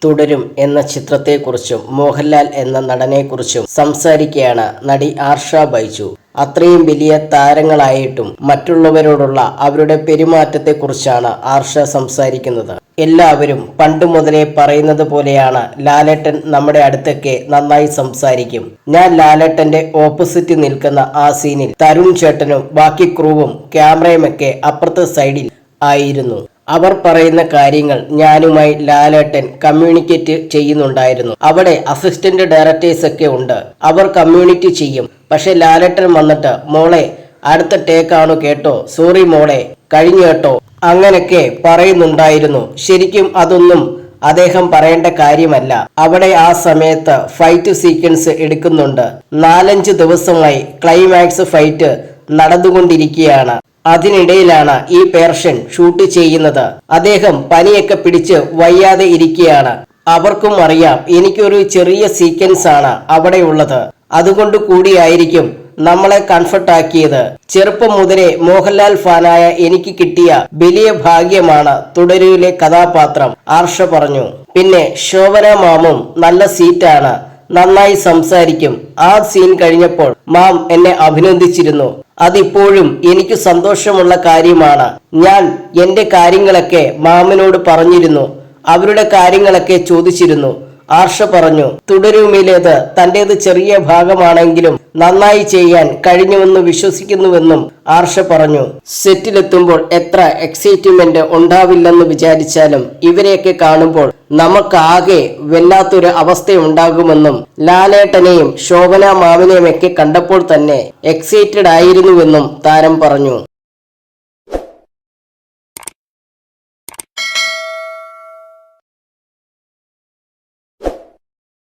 തുടരും എന്ന ചിത്രത്തെക്കുറിച്ചും മോഹൻലാൽ എന്ന നടനെക്കുറിച്ചും സംസാരിക്കുകയാണ് നടി ആർഷ ബൈജു. അത്രയും വലിയ താരങ്ങളായിട്ടും മറ്റുള്ളവരോടുള്ള അവരുടെ പെരുമാറ്റത്തെക്കുറിച്ചാണ് ആർഷ സംസാരിക്കുന്നത്. എല്ലാവരും പണ്ട് മുതലേ പറയുന്നത് പോലെയാണ് ലാലേട്ടൻ നമ്മുടെ അടുത്തൊക്കെ നന്നായി സംസാരിക്കും. ഞാൻ ലാലേട്ടന്റെ ഓപ്പോസിറ്റ് നിൽക്കുന്ന ആ സീനിൽ തരുൺ ചേട്ടനും ബാക്കി ക്രൂവും ക്യാമറയുമൊക്കെ അപ്പുറത്തെ സൈഡിൽ ആയിരുന്നു. അവർ പറയുന്ന കാര്യങ്ങൾ ഞാനുമായി ലാലേട്ടൻ കമ്മ്യൂണിക്കേറ്റ് ചെയ്യുന്നുണ്ടായിരുന്നു. അവിടെ അസിസ്റ്റന്റ് ഡയറക്ടേഴ്സ് ഒക്കെ ഉണ്ട്, അവർ കമ്മ്യൂണിക്കേറ്റ് ചെയ്യും. പക്ഷെ ലാലേട്ടൻ വന്നിട്ട് മോളെ അടുത്ത ടേക്കാണു കേട്ടോ, സോറി മോളെ കഴിഞ്ഞു കേട്ടോ, അങ്ങനെയൊക്കെ പറയുന്നുണ്ടായിരുന്നു. ശരിക്കും അതൊന്നും അദ്ദേഹം പറയേണ്ട കാര്യമല്ല. അവിടെ ആ സമയത്ത് ഫൈറ്റ് സീക്വൻസ് എടുക്കുന്നുണ്ട്. 4-5 ദിവസമായി ക്ലൈമാക്സ് ഫൈറ്റ് നടന്നുകൊണ്ടിരിക്കുകയാണ്. അതിനിടയിലാണ് ഈ പേർഷൻ ഷൂട്ട് ചെയ്യുന്നത്. അദ്ദേഹം പനിയൊക്കെ പിടിച്ച് വയ്യാതെ ഇരിക്കുകയാണ്. അവർക്കും അറിയാം എനിക്കൊരു ചെറിയ സീക്വൻസ് ആണ് അവിടെ ഉള്ളത്, അതുകൊണ്ട് കൂടിയായിരിക്കും നമ്മളെ കംഫർട്ടാക്കിയത്. ചെറുപ്പം മുതലേ മോഹൻലാൽ ഫാനായ എനിക്ക് കിട്ടിയ വലിയ ഭാഗ്യമാണ് തുടരൂലെ കഥാപാത്രം, ആർഷ പറഞ്ഞു. പിന്നെ ശോഭന മാമും നല്ല സീറ്റാണ്, നന്നായി സംസാരിക്കും. ആ സീൻ കഴിഞ്ഞപ്പോൾ മാം എന്നെ അഭിനന്ദിച്ചിരുന്നു. അതിപ്പോഴും എനിക്ക് സന്തോഷമുള്ള കാര്യമാണ്. ഞാൻ എന്റെ കാര്യങ്ങളൊക്കെ മാമിനോട് പറഞ്ഞിരുന്നു, അവരുടെ കാര്യങ്ങളൊക്കെ ചോദിച്ചിരുന്നു. ആർഷ പറഞ്ഞു. തുടരുമിലേത് തന്റേത് ചെറിയ ഭാഗമാണെങ്കിലും നന്നായി ചെയ്യാൻ കഴിഞ്ഞുവെന്ന് വിശ്വസിക്കുന്നുവെന്നും ആർഷ പറഞ്ഞു. സെറ്റിലെത്തുമ്പോൾ എത്ര എക്സൈറ്റ്മെന്റ് ഉണ്ടാവില്ലെന്ന് വിചാരിച്ചാലും ഇവരെയൊക്കെ കാണുമ്പോൾ നമുക്കാകെ വല്ലാത്തൊരു അവസ്ഥയുണ്ടാകുമെന്നും ലാലേട്ടനെയും ശോഭന മാമിനെയുമൊക്കെ കണ്ടപ്പോൾ തന്നെ എക്സൈറ്റഡ് ആയിരുന്നുവെന്നും താരം പറഞ്ഞു.